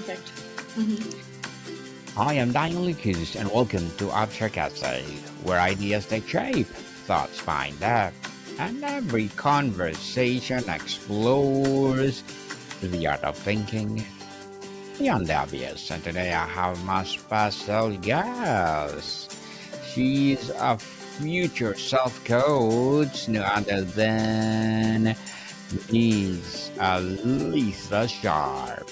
Perfect. Hmm. I am Daniel Lucas, and welcome to Abstract Essay, where ideas take shape, thoughts find depth, and every conversation explores the art of thinking beyond the obvious. And today I have my special guest. She's a future self coach, no other than Miss Alyssa Sharp.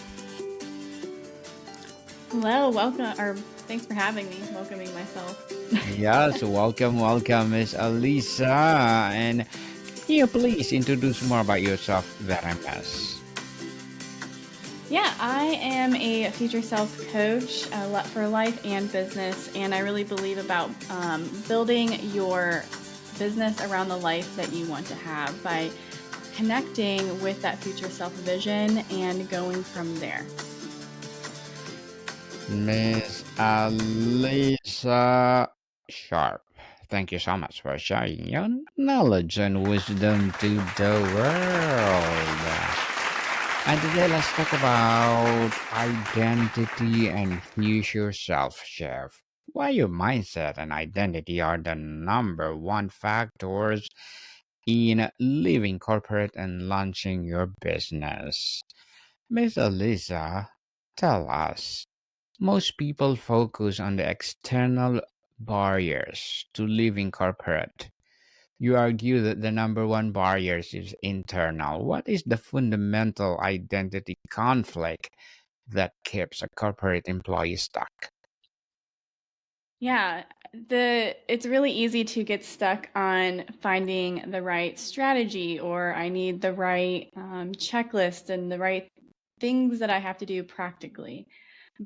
Hello, welcome, or thanks for having me, welcoming myself. Yes, welcome, Miss Alyssa. And can you please introduce more about yourself that I miss? Yeah, I am a future self coach for life and business, and I really believe about building your business around the life that you want to have by connecting with that future self vision and going from there. Miss Alyssa Sharp. Thank you so much for sharing your knowledge and wisdom to the world. And today let's talk about identity and future self, Chef. Why your mindset and identity are the number one factors in leaving corporate and launching your business. Miss Alyssa, tell us. Most people focus on the external barriers to leaving corporate. You argue that the number one barrier is internal. What is the fundamental identity conflict that keeps a corporate employee stuck? Yeah, it's really easy to get stuck on finding the right strategy, or I need the right checklist and the right things that I have to do practically.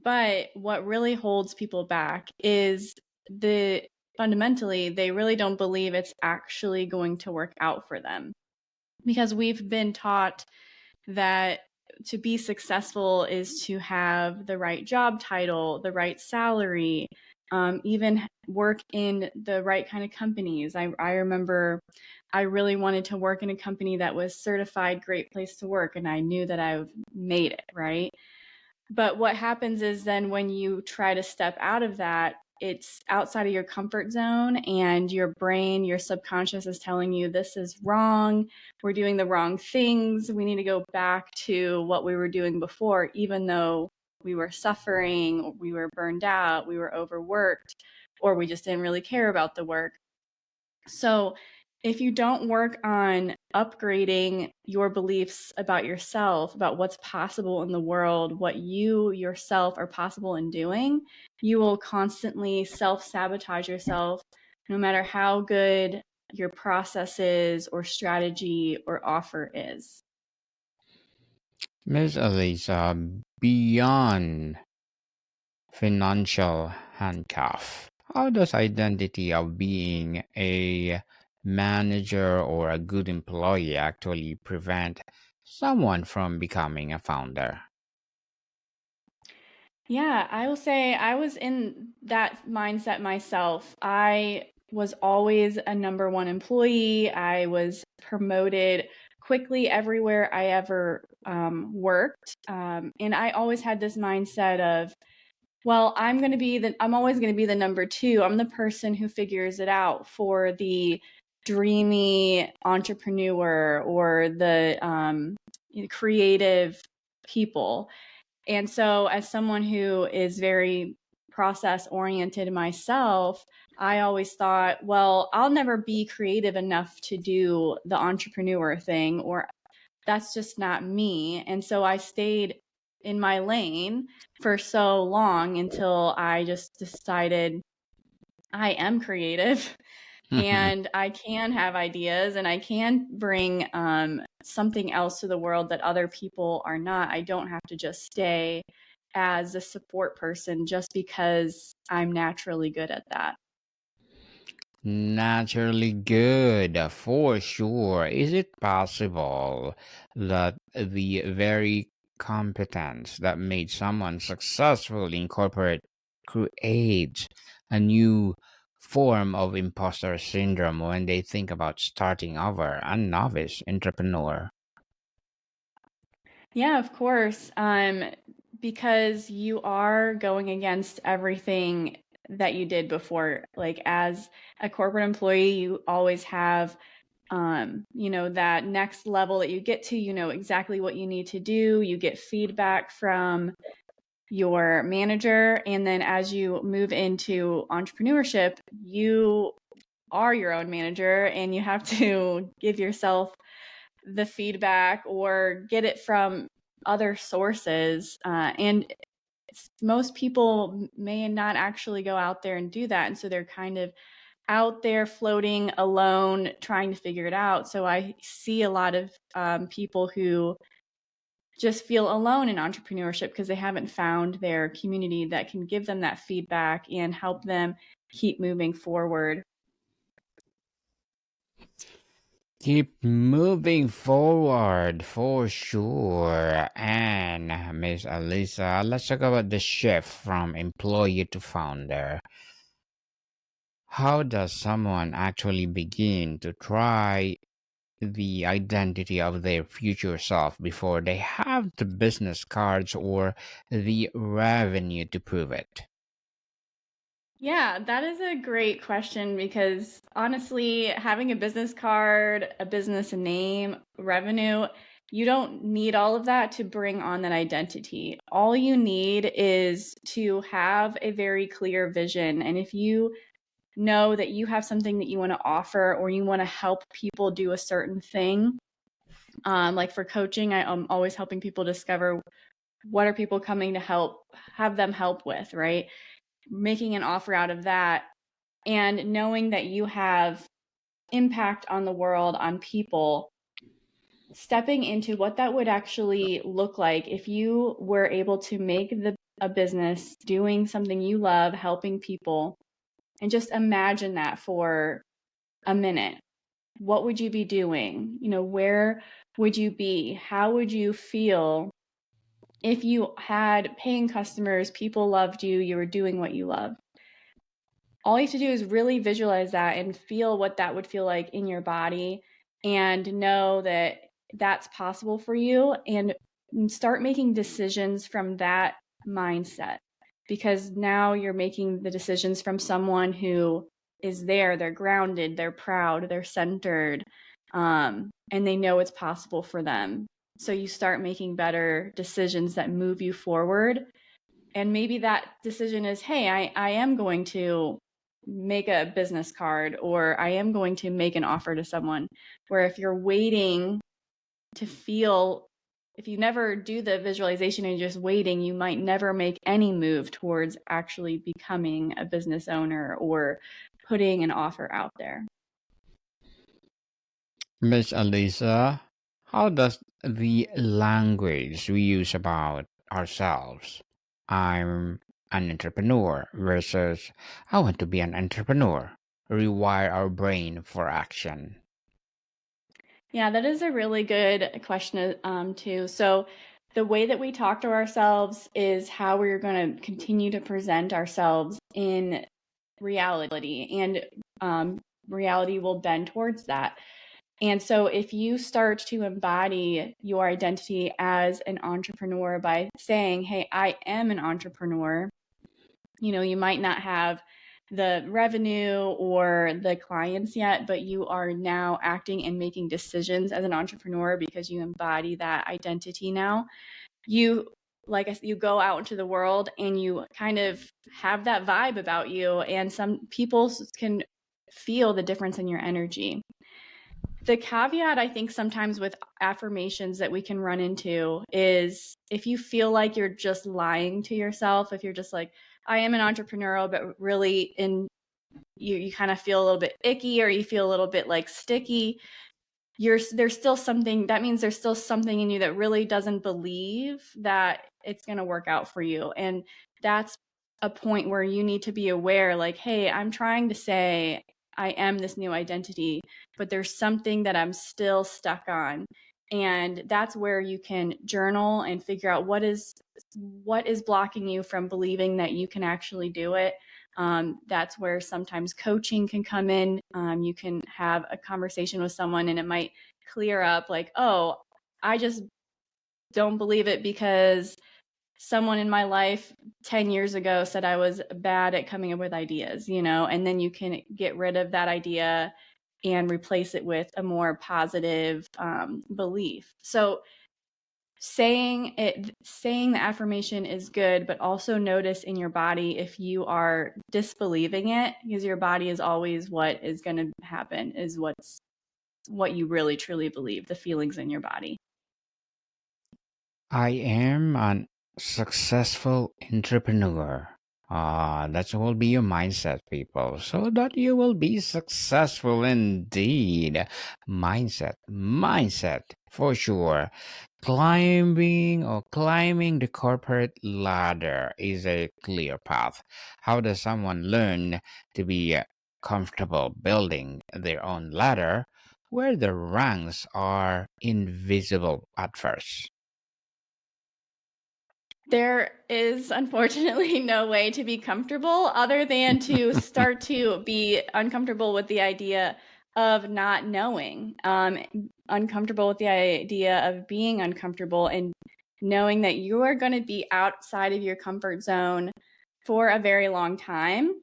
But what really holds people back is the fundamentally, they really don't believe it's actually going to work out for them, because we've been taught that to be successful is to have the right job title, the right salary, even work in the right kind of companies. I remember I really wanted to work in a company that was certified great place to work, and I knew that I've made it, right? But what happens is then when you try to step out of that, it's outside of your comfort zone, and your brain, your subconscious is telling you this is wrong. We're doing the wrong things. We need to go back to what we were doing before, even though we were suffering, we were burned out, we were overworked, or we just didn't really care about the work. So if you don't work on upgrading your beliefs about yourself, about what's possible in the world, what you yourself are possible in doing, you will constantly self sabotage yourself, no matter how good your process is, or strategy, or offer is. Miss Alyssa, beyond financial handcuff, how does identity of being a manager or a good employee actually prevent someone from becoming a founder? Yeah, I will say I was in that mindset myself. I was always a number one employee. I was promoted quickly everywhere I ever worked. And I always had this mindset of, well, I'm always going to be the number two. I'm the person who figures it out for the dreamy entrepreneur, or the creative people. And so, as someone who is very process oriented myself, I always thought, well, I'll never be creative enough to do the entrepreneur thing, or that's just not me. And so I stayed in my lane for so long until I just decided I am creative and I can have ideas, and I can bring something else to the world that other people are not. I don't have to just stay as a support person just because I'm naturally good at that. Naturally good, for sure. Is it possible that the very competence that made someone successful in corporate creates a new form of imposter syndrome when they think about starting over, a novice entrepreneur? Yeah, of course. because you are going against everything that you did before. Like as a corporate employee, you always have that next level that you get to, you know exactly what you need to do. You get feedback from your manager. And then as you move into entrepreneurship, you are your own manager and you have to give yourself the feedback or get it from other sources. And most people may not actually go out there and do that. And so they're kind of out there floating alone, trying to figure it out. So I see a lot of people who just feel alone in entrepreneurship because they haven't found their community that can give them that feedback and help them keep moving forward. Keep moving forward for sure. And Miss Alyssa, let's talk about the shift from employee to founder. How does someone actually begin to try the identity of their future self before they have the business cards or the revenue to prove it? Yeah, that is a great question because honestly, having a business card, a business name, revenue, you don't need all of that to bring on that identity. All you need is to have a very clear vision. And if you know that you have something that you want to offer or you want to help people do a certain thing, like for coaching, I'm always helping people discover what are people coming to have them help with, right? Making an offer out of that and knowing that you have impact on the world, on people, stepping into what that would actually look like if you were able to make a business doing something you love, helping people, and just imagine that for a minute. What would you be doing? Where would you be? How would you feel if you had paying customers, people loved you, you were doing what you love? All you have to do is really visualize that and feel what that would feel like in your body and know that that's possible for you and start making decisions from that mindset, because now you're making the decisions from someone who is there, they're grounded, they're proud, they're centered, and they know it's possible for them. So you start making better decisions that move you forward. And maybe that decision is, hey, I am going to make a business card or I am going to make an offer to someone. Where if you're waiting to feel, if you never do the visualization and you're just waiting, you might never make any move towards actually becoming a business owner or putting an offer out there. Miss Alisa, how does the language we use about ourselves, I'm an entrepreneur versus I want to be an entrepreneur, rewire our brain for action? Yeah, that is a really good question, too. So, the way that we talk to ourselves is how we're going to continue to present ourselves in reality, and reality will bend towards that. And so, if you start to embody your identity as an entrepreneur by saying, hey, I am an entrepreneur, you might not have the revenue or the clients yet, but you are now acting and making decisions as an entrepreneur because you embody that identity now. You, like I said, you go out into the world and you kind of have that vibe about you, and some people can feel the difference in your energy. The caveat I think sometimes with affirmations that we can run into is if you feel like you're just lying to yourself, if you're just like, I am an entrepreneurial, but really you kind of feel a little bit icky or you feel a little bit like sticky, there's still something, that means there's still something in you that really doesn't believe that it's going to work out for you. And that's a point where you need to be aware, like, hey, I'm trying to say I am this new identity, but there's something that I'm still stuck on. And that's where you can journal and figure out what is blocking you from believing that you can actually do it. That's where sometimes coaching can come in. You can have a conversation with someone and it might clear up like, oh, I just don't believe it because someone in my life 10 years ago said I was bad at coming up with ideas, and then you can get rid of that idea and replace it with a more positive belief. So saying the affirmation is good, but also notice in your body if you are disbelieving it, because your body is always what is going to happen, is what you really truly believe, the feelings in your body. I am an successful entrepreneur. That will be your mindset, people, so that you will be successful indeed. Mindset, for sure. Climbing the corporate ladder is a clear path. How does someone learn to be comfortable building their own ladder where the ranks are invisible at first? There is unfortunately no way to be comfortable other than to start to be uncomfortable with the idea of not knowing, uncomfortable with the idea of being uncomfortable, and knowing that you are going to be outside of your comfort zone for a very long time.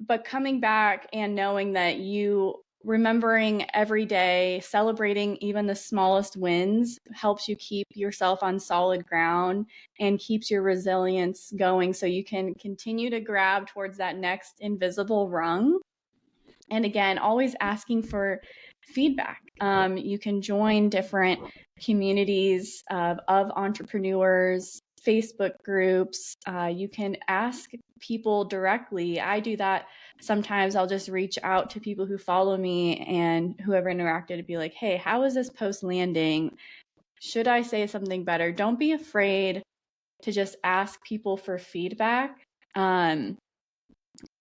But coming back and knowing that you remembering every day, celebrating even the smallest wins helps you keep yourself on solid ground and keeps your resilience going so you can continue to grab towards that next invisible rung. And again, always asking for feedback. You can join different communities of entrepreneurs, Facebook groups. You can ask people directly. I do that sometimes. I'll just reach out to people who follow me and whoever interacted to be like, hey, how is this post landing? Should I say something better? Don't be afraid to just ask people for feedback.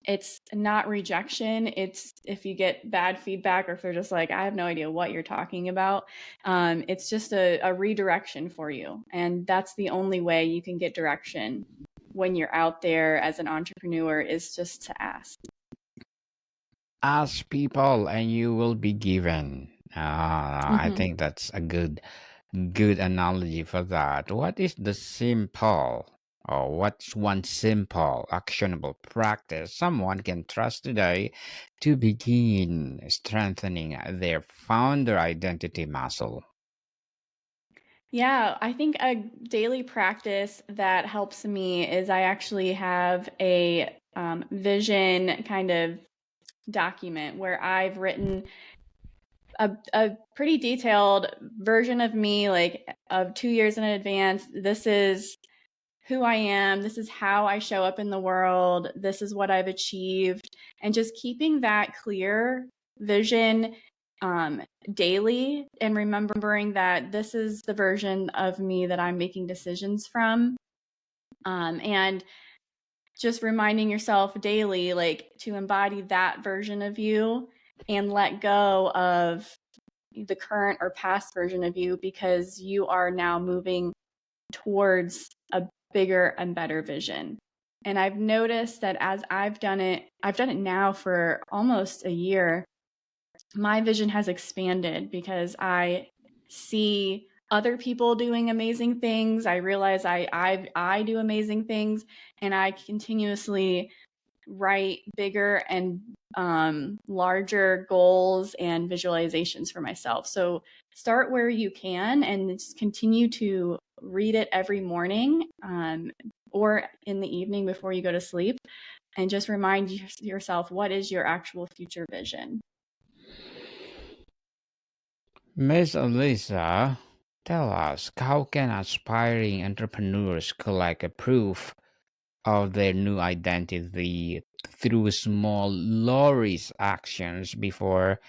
It's not rejection. It's if you get bad feedback or if they're just like, I have no idea what you're talking about. It's just a redirection for you. And that's the only way you can get direction when you're out there as an entrepreneur, is just to ask. Ask people and you will be given. I Mm-hmm. think that's a good analogy for that. What is the simple or what's one simple actionable practice someone can trust today to begin strengthening their founder identity muscle? Yeah, I think a daily practice that helps me is I actually have a vision kind of document where I've written a pretty detailed version of me, like of 2 years in advance. This is who I am. This is how I show up in the world. This is what I've achieved. And just keeping that clear vision um, daily and remembering that this is the version of me that I'm making decisions from. And just reminding yourself daily, like to embody that version of you and let go of the current or past version of you, because you are now moving towards a bigger and better vision. And I've noticed that as I've done it now for almost a year, my vision has expanded because I see other people doing amazing things. I realize I do amazing things, and I continuously write bigger and larger goals and visualizations for myself. So start where you can and just continue to read it every morning, or in the evening before you go to sleep, and just remind yourself, what is your actual future vision? Miss Alyssa, tell us, how can aspiring entrepreneurs collect a proof of their new identity through small low-risk actions before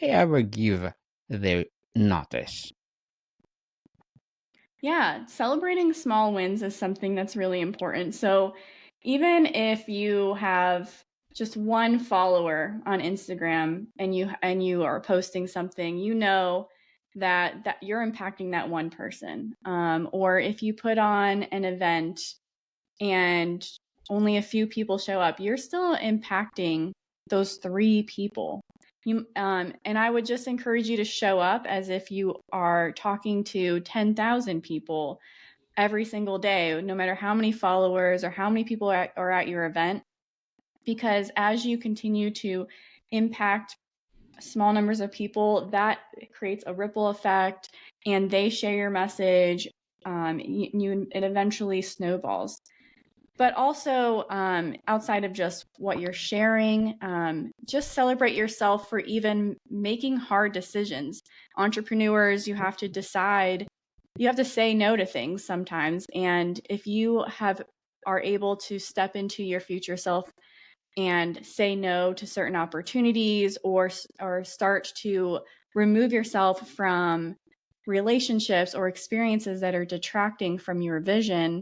they ever give their notice? Yeah, celebrating small wins is something that's really important. So even if you have just one follower on Instagram and you are posting something, that you're impacting that one person. Or if you put on an event and only a few people show up, you're still impacting those 3 people. And I would just encourage you to show up as if you are talking to 10,000 people, every single day, no matter how many followers or how many people are at your event. Because as you continue to impact small numbers of people, that creates a ripple effect, and they share your message. It eventually snowballs. But also, outside of just what you're sharing, just celebrate yourself for even making hard decisions. Entrepreneurs, you have to decide, you have to say no to things sometimes. And if you are able to step into your future self and say no to certain opportunities, or start to remove yourself from relationships or experiences that are detracting from your vision,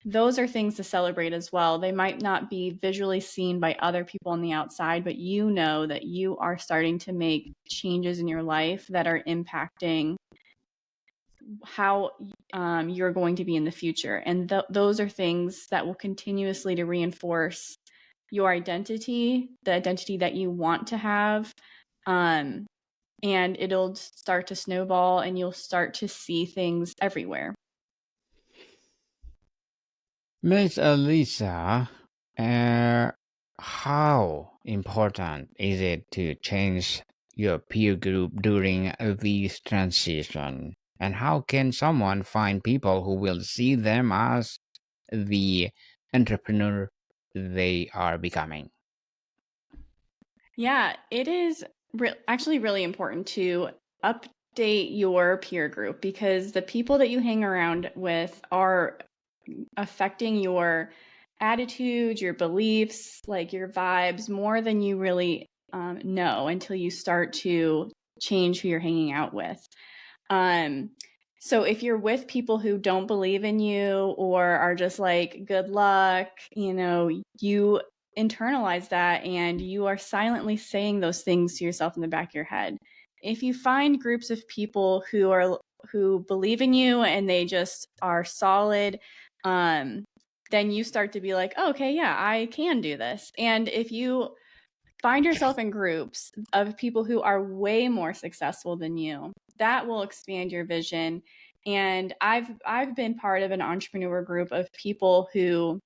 those are things to celebrate as well. They might not be visually seen by other people on the outside, but you know that you are starting to make changes in your life that are impacting how you're going to be in the future. And those are things that will continuously to reinforce your identity, the identity that you want to have. And it'll start to snowball, and you'll start to see things everywhere. Miss Alyssa, how important is it to change your peer group during this transition? And how can someone find people who will see them as the entrepreneur they are becoming? Yeah, it is actually really important to update your peer group, because the people that you hang around with are affecting your attitude, your beliefs, like your vibes, more than you really know until you start to change who you're hanging out with. Um, so if you're with people who don't believe in you or are just like, good luck, you internalize that, and you are silently saying those things to yourself in the back of your head. If you find groups of people who believe in you and they just are solid, then you start to be like, oh, okay, yeah, I can do this. And if you find yourself in groups of people who are way more successful than you, that will expand your vision. And I've been part of an entrepreneur group of people who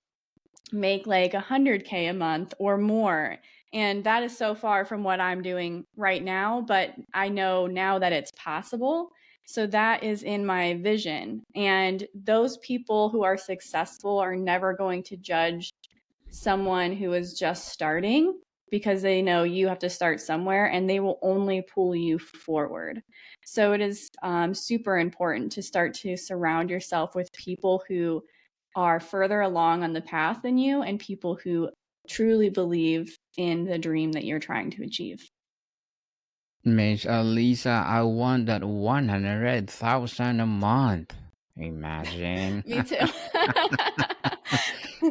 make like 100K a month or more. And that is so far from what I'm doing right now, but I know now that it's possible. So that is in my vision. And those people who are successful are never going to judge someone who is just starting, because they know you have to start somewhere, and they will only pull you forward. So it is super important to start to surround yourself with people who are further along on the path than you, and people who truly believe in the dream that you're trying to achieve. Miss Alyssa, I want that 100,000 a month. Imagine. Me too.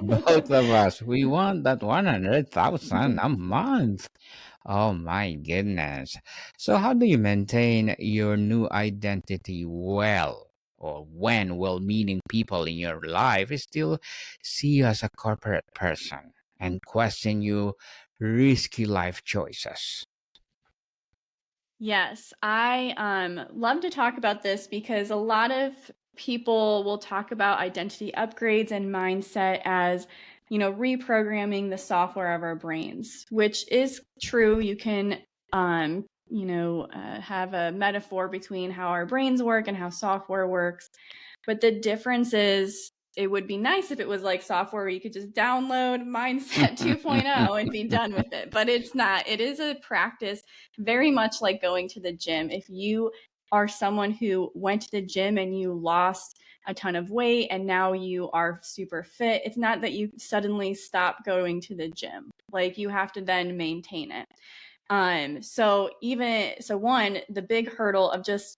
Both of us, we want that 100,000 a month. Oh my goodness. So, how do you maintain your new identity well? Or when will meeting people in your life still see you as a corporate person and question your risky life choices? Yes, I love to talk about this, because a lot of people will talk about identity upgrades and mindset as, reprogramming the software of our brains, which is true. You can, have a metaphor between how our brains work and how software works. But the difference is, it would be nice if it was like software where you could just download Mindset 2.0 and be done with it. But it's not. It is a practice, very much like going to the gym. If you are someone who went to the gym and you lost a ton of weight and now you are super fit, it's not that you suddenly stop going to the gym. Like, you have to then maintain it. One, the big hurdle of just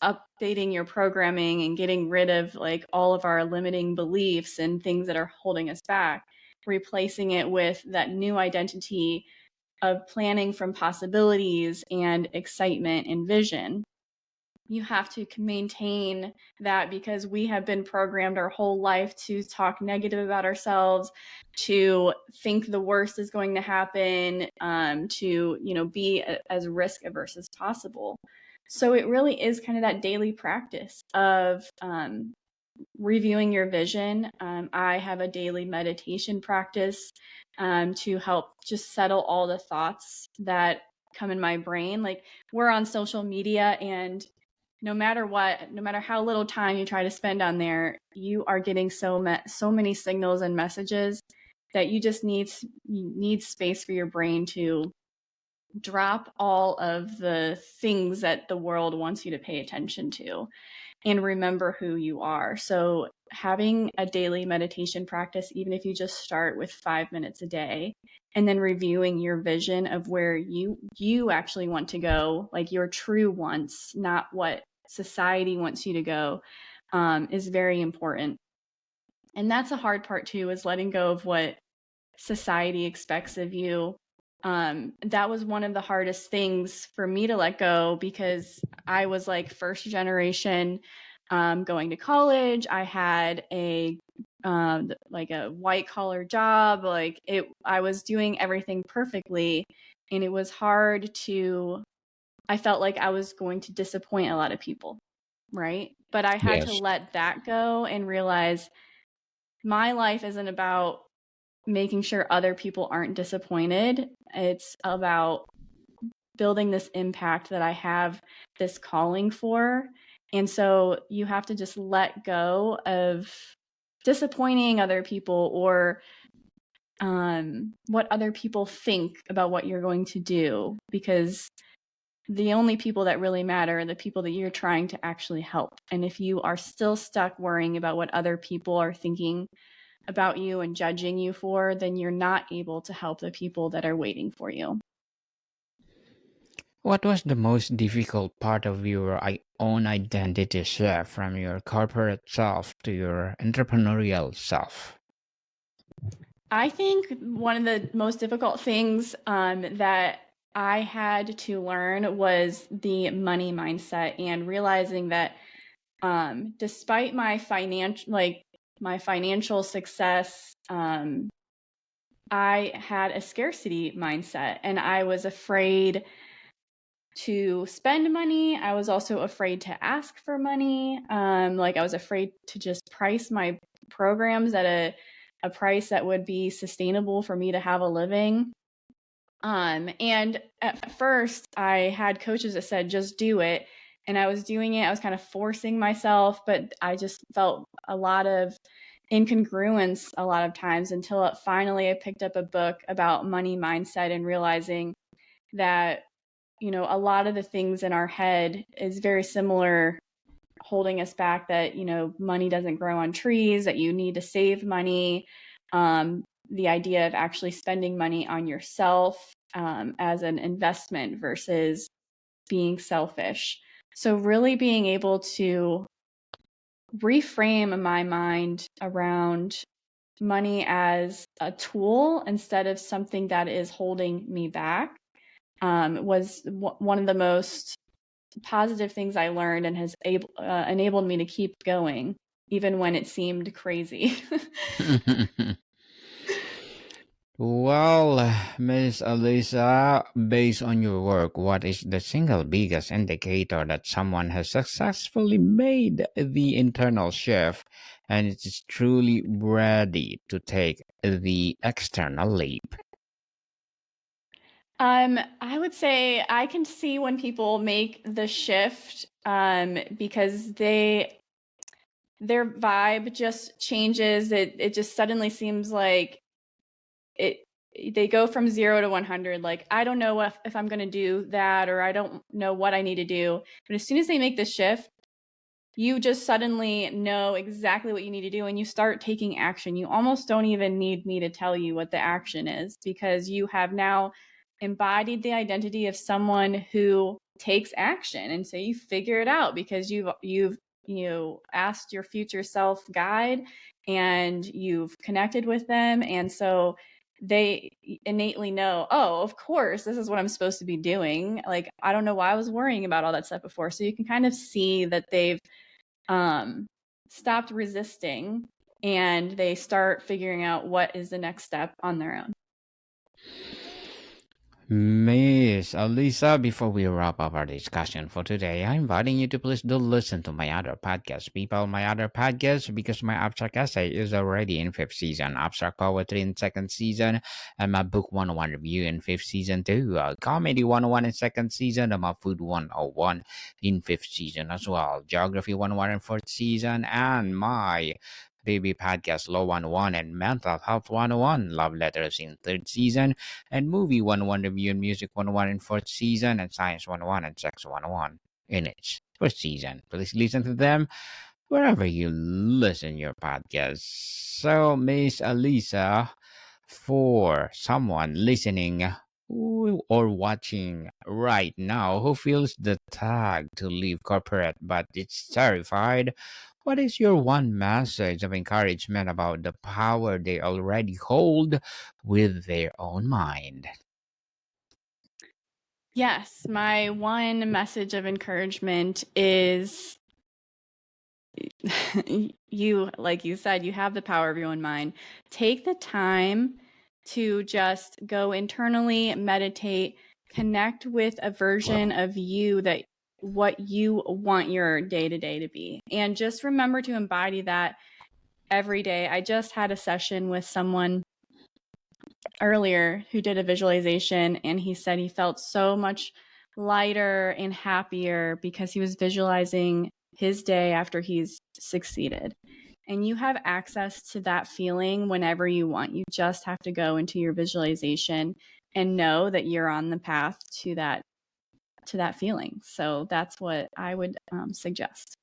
updating your programming and getting rid of like all of our limiting beliefs and things that are holding us back, replacing it with that new identity of planning from possibilities and excitement and vision. You have to maintain that, because we have been programmed our whole life to talk negative about ourselves, to think the worst is going to happen, to be as risk averse as possible. So it really is kind of that daily practice of reviewing your vision. I have a daily meditation practice to help just settle all the thoughts that come in my brain. Like, we're on social media, and no matter what, no matter how little time you try to spend on there, you are getting so many signals and messages that you just need space for your brain to drop all of the things that the world wants you to pay attention to and remember who you are. So having a daily meditation practice, even if you just start with 5 minutes a day, and then reviewing your vision of where you actually want to go, like your true wants, not what society wants you to go, is very important. And that's a hard part too, is letting go of what society expects of you. That was one of the hardest things for me to let go, because I was like first generation going to college. I had a like a white collar job. I was doing everything perfectly, and it was hard to. I felt like I was going to disappoint a lot of people, right? But I had to Yes. let that go and realize my life isn't about making sure other people aren't disappointed. It's about building this impact that I have this calling for. And so you have to just let go of disappointing other people, or what other people think about what you're going to do, because the only people that really matter are the people that you're trying to actually help. And if you are still stuck worrying about what other people are thinking about you and judging you for, then you're not able to help the people that are waiting for you. What was the most difficult part of your own identity shift from your corporate self to your entrepreneurial self? I think one of the most difficult things that I had to learn was the money mindset, and realizing that despite my financial success, I had a scarcity mindset, and I was afraid to spend money. I was also afraid to ask for money. Like, I was afraid to just price my programs at a price that would be sustainable for me to have a living. And at first, I had coaches that said, just do it. And I was doing it. I was kind of forcing myself, but I just felt a lot of incongruence a lot of times, until finally I picked up a book about money mindset and realizing that, a lot of the things in our head is very similar, holding us back, that, money doesn't grow on trees, that you need to save money. The idea of actually spending money on yourself as an investment versus being selfish. So, really being able to reframe my mind around money as a tool instead of something that is holding me back was one of the most positive things I learned, and has enabled me to keep going even when it seemed crazy. Well, Miss Alyssa, based on your work, what is the single biggest indicator that someone has successfully made the internal shift and it is truly ready to take the external leap? I would say I can see when people make the shift because their vibe just changes. It just suddenly seems like it they go from 0 to 100. Like, I don't know if I'm going to do that, or I don't know what I need to do. But as soon as they make the shift, you just suddenly know exactly what you need to do, and you start taking action. You almost don't even need me to tell you what the action is, because you have now embodied the identity of someone who takes action. And so you figure it out because you've asked your future self guide, and you've connected with them, and so they innately know, oh, of course, this is what I'm supposed to be doing. Like, I don't know why I was worrying about all that stuff before. So you can kind of see that they've um, stopped resisting, and they start figuring out what is the next step on their own. Miss Alyssa, before we wrap up our discussion for today, I'm inviting you to please do listen to my other podcast, people. My other podcast, because my abstract essay is already in fifth season, abstract poetry in second season, and my book 101 review in fifth season too. Comedy 101 in second season, and my food 101 in fifth season as well. Geography 101 in fourth season, and my baby podcast Low 101 and mental health 101 love letters in third season, and movie 101 review and music 101 in fourth season, and science 101 and sex 101 in its first season. Please listen to them wherever you listen your podcasts. So, Miss Alisa, for someone listening or watching right now who feels the tag to leave corporate but it's terrified, what is your one message of encouragement about the power they already hold with their own mind? Yes, my one message of encouragement is you, like you said, you have the power of your own mind. Take the time to just go internally, meditate, connect with a version of you that what you want your day to day to be. And just remember to embody that every day. I just had a session with someone earlier who did a visualization, and he said he felt so much lighter and happier because he was visualizing his day after he's succeeded. And you have access to that feeling whenever you want. You just have to go into your visualization and know that you're on the path to that feeling. So that's what I would suggest.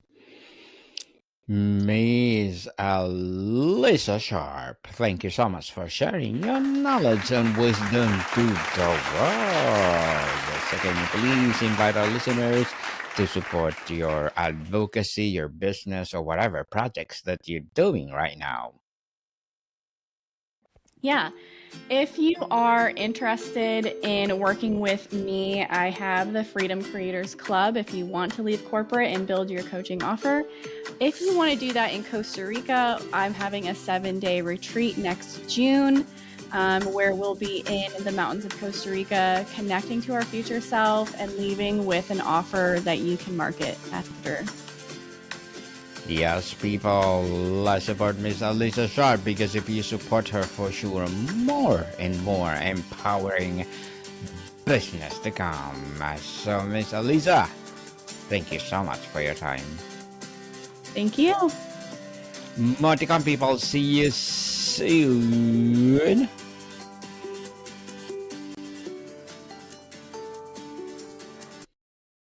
Miss Alyssa Sharp, thank you so much for sharing your knowledge and wisdom to the world. So can you please invite our listeners to support your advocacy, your business, or whatever projects that you're doing right now? Yeah. If you are interested in working with me, I have the Freedom Creators Club if you want to leave corporate and build your coaching offer. If you want to do that in Costa Rica, I'm having a 7-day retreat next June where we'll be in the mountains of Costa Rica, connecting to our future self and leaving with an offer that you can market after. Yes, people, let's support Miss Alyssa Sharp because if you support her, for sure, more and more empowering business to come. So, Miss Alyssa, thank you so much for your time. Thank you. More to come, people. See you soon.